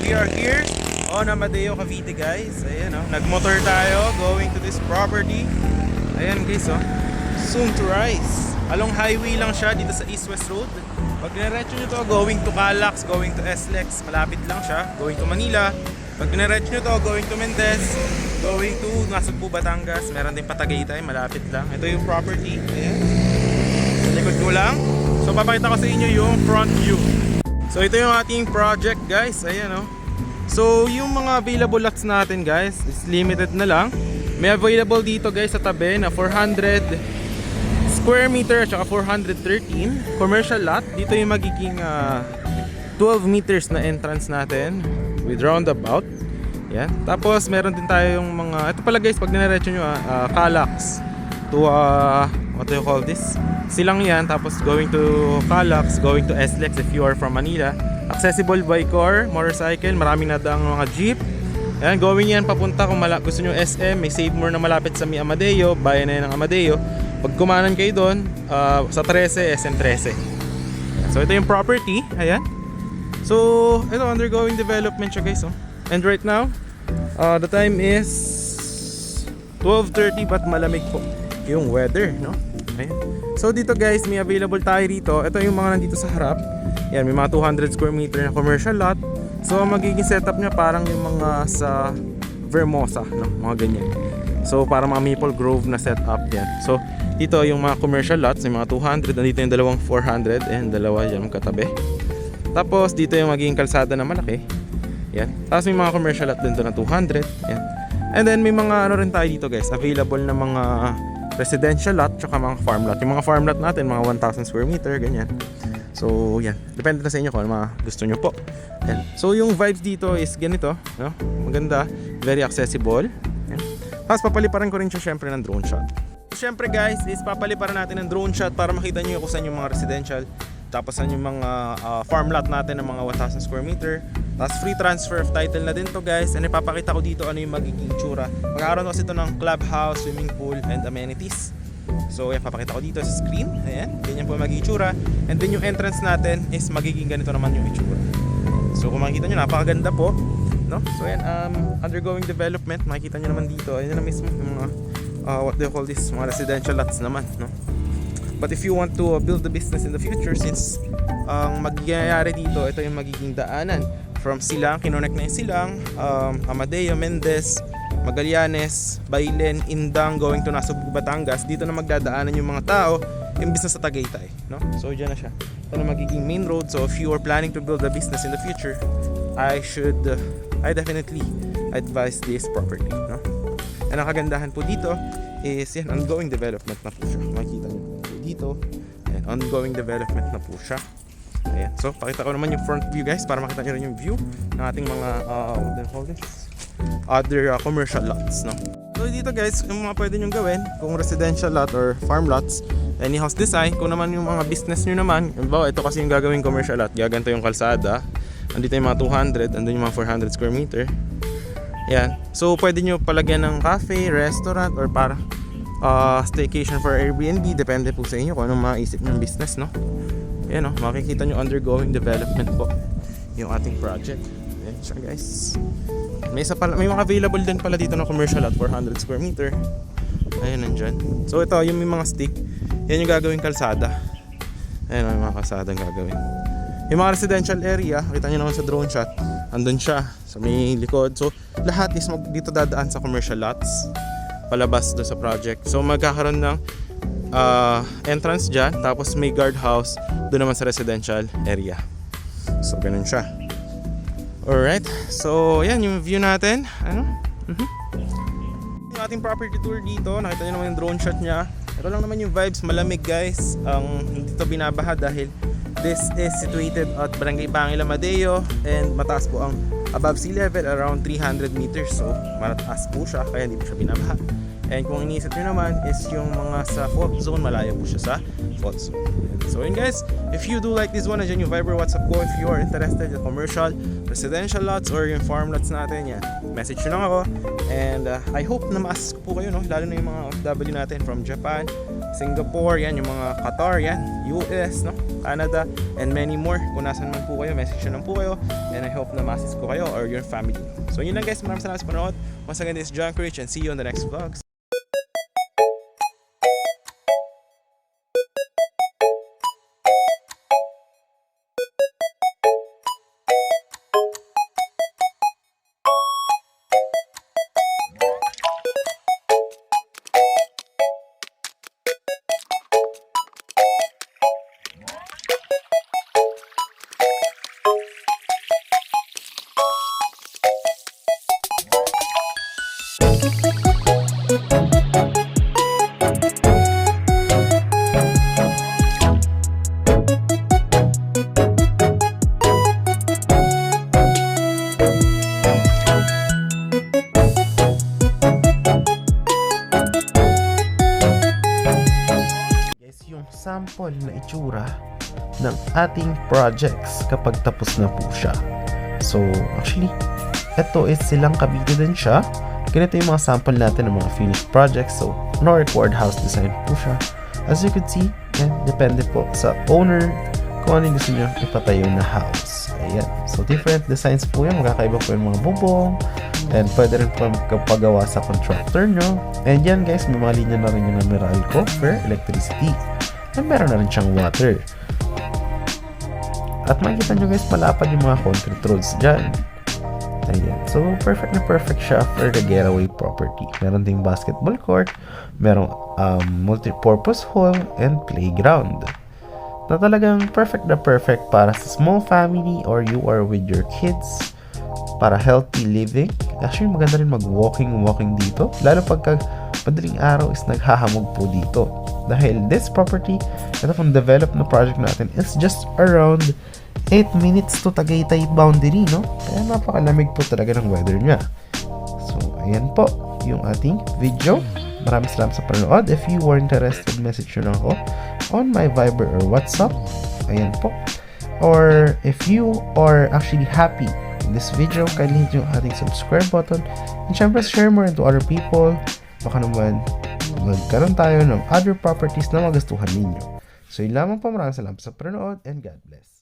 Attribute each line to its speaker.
Speaker 1: we are here on Amadeo, Cavite guys. Ayan oh, nagmotor tayo going to this property. Ayan guys oh, soon to rise. Along highway lang siya dito sa East-West Road. Pag niretso nyo to, going to Calax, going to SLEX, malapit lang siya. Going to Manila. Pag niretso nyo to, going to Mendez, going to Nasugbu, Batangas. Meron din Patagaytay, malapit lang. Ito yung property. Ayan. Sa likod ko lang. So papakita ko sa inyo yung front view. So ito yung ating project guys. Ayan oh. So yung mga available lots natin guys is limited na lang. May available dito guys sa tabi na 400 square meter at 413 commercial lot. Dito yung magiging 12 meters na entrance natin with roundabout. Yan. Tapos meron din tayong mga, ito pala guys, pag nirecho nyo Calax to what do you call this? Silang yan. Tapos going to Calax, going to SLEX if you are from Manila. Accessible by car, motorcycle, maraming nadaang mga jeep. Ayan, going yan papunta kung gusto nyo SM, may Save More na malapit sa may Amadeo, bayan na yan ng Amadeo. Pag kumanan kayo doon, sa 13, SM 13. So ito yung property, ayan. So ito undergoing development siya guys oh. And right now, the time is 12:30 but malamig po yung weather, no? Ayan. So dito guys, may available tayo rito. Ito yung mga nandito sa harap. Yan, may mga 200 square meter na commercial lot. So magiging setup niya parang yung mga sa Vermosa, no? Mga ganyan. So parang mga Maple Grove na setup yan. So dito yung mga commercial lots, may mga 200. Nandito yung dalawang 400 and dalawa yan katabi. Tapos dito yung magiging kalsada na malaki. Yan. Tapos may mga commercial lot din na 200. Yan. And then may mga ano rin tayo dito guys, available na mga residential lot tsaka mga farm lot. Yung mga farm lot natin, mga 1,000 square meter, ganyan. So yan, depende na sa inyo kung ano mga gusto nyo po. Yan. So yung vibes dito is ganito, no? Maganda, very accessible. Yan. Tapos papaliparan ko rin siya syempre ng drone shot. Syempre guys, is papaliparan natin ng drone shot para makita nyo kung saan yung mga residential. Tapos saan yung mga farm lot natin ng mga 1,000 square meter. Tapos free transfer of title na din to guys. And ipapakita ko dito ano yung magiging tsura. Magkakaroon kasi ito ng clubhouse, swimming pool, and amenities. So yan, papakita ko dito sa screen. Ayan, ganyan po magiging itsura. And then yung entrance natin is magiging ganito naman yung itsura. So kung makikita nyo, napakaganda po, no? So yan, undergoing development. Makikita nyo naman dito. Ayan na mismo yung mga what do you call this? Mga residential lots naman, no? But if you want to build the business in the future, since ang magyayari dito, ito yung magiging daanan from Silang, kinonect na yung Silang, Amadeo, Mendez, Magallanes, Bailen, Indang, going to Nasugbu, Batangas. Dito na magdadaanan yung mga tao imbis na sa Tagaytay, no? So dyan na siya. Ito na magiging main road. So if you are planning to build a business in the future, I definitely advise this property, no? And ang kagandahan po dito is yan, ongoing development na po siya. Makikita nyo dito, ayan, ongoing development na po siya. Ayan. So pakita ko naman yung front view guys para makita nyo rin yung view ng ating mga what do you call this? Other commercial lots, no? So dito guys, yung mga pwede nyo gawin kung residential lot or farm lots, any house design. Kung naman yung mga business nyo naman, ito kasi yung gagawing commercial lot, gaganto yung kalsada, andito yung mga 200, andun yung mga 400 square meter. Yan. So pwede nyo palagyan ng cafe, restaurant, or para staycation for Airbnb. Depende po sa inyo kung anong maisip ng business, no? Yan, no? Makikita nyo undergoing development po yung ating project. Yan siya guys. May mga available din pala dito na commercial at 400 square meter. Ayun, nandyan. So ito, yung may mga stick, yan yung gagawing kalsada. Ayun, may mga kalsada gagawin. Yung mga residential area, kita nyo naman sa drone shot, andun siya sa may likod. So lahat is dito dadaan sa commercial lots palabas do sa project. So magkakaroon ng entrance dyan, tapos may guardhouse doon naman sa residential area. So ganun siya. Alright, so yan yung view natin. Ano? Yung ating property tour dito, nakita nyo naman yung drone shot nya. Ito lang naman yung vibes, malamig guys. Hindi to binabaha dahil this is situated at Barangay Bangil, Amadeo, and mataas po ang above sea level around 300 meters. So mataas po siya kaya hindi po siya binabaha. And kung iniisip nyo naman is yung mga sa fault zone, malayo po siya sa fault zone. So yun guys, if you do like this one, nandiyan yung Viber WhatsApp ko. If you are interested in commercial, residential lots, or yung farm lots natin, yan, message nyo lang ako. And I hope na ma-assist ko po kayo, no? Lalo na yung mga OFW natin from Japan, Singapore, yan, yung mga Qatar, yan, US, no? Canada, and many more. Kung nasan man po kayo, message nyo lang po kayo. And I hope na ma-assist ko kayo or your family. So yun lang guys, maraming salamat sa panood. Once again, this is John Rich and see you on the next vlogs. Yung sample na itsura ng ating projects kapag tapos na po siya. So, actually, ito is silang kabida din siya. Ganito yung mga sample natin ng mga finished projects. So, no required house design po siya. As you can see, depende po sa owner kung ano yung gusto nyo ipatayo na house. Ayan. So, different designs po yan. Magkakaiba po yung mga bubong. And pwede rin po kapagawa sa contractor nyo. And yan guys, may mga linya na rin yung Meralco for electricity. And meron na rin siyang water. At makikita nyo guys, malapad yung mga concrete roads dyan. Ayan. So, perfect na perfect siya for the getaway property. Meron ding basketball court, merong multi-purpose hall, and playground. Na talagang perfect na perfect para sa small family or you are with your kids para healthy living. Actually, maganda rin mag-walking dito. Lalo pagka madaling araw is naghahamog po dito. Dahil this property, ito pong develop na project natin, is just around 8 minutes to Tagaytay boundary, no? Kaya napakalamig po talaga ng weather niya. So, ayan po yung ating video. Maraming salamat sa panonood. If you were interested, message nyo lang ako on my Viber or WhatsApp. Ayan po. Or if you are actually happy in this video, kindly hit yung ating subscribe button. And syempre, share more into other people. Baka naman magkaroon tayo ng other properties na magustuhan ninyo. So yun lamang po, maraming salamat sa panonood and God bless.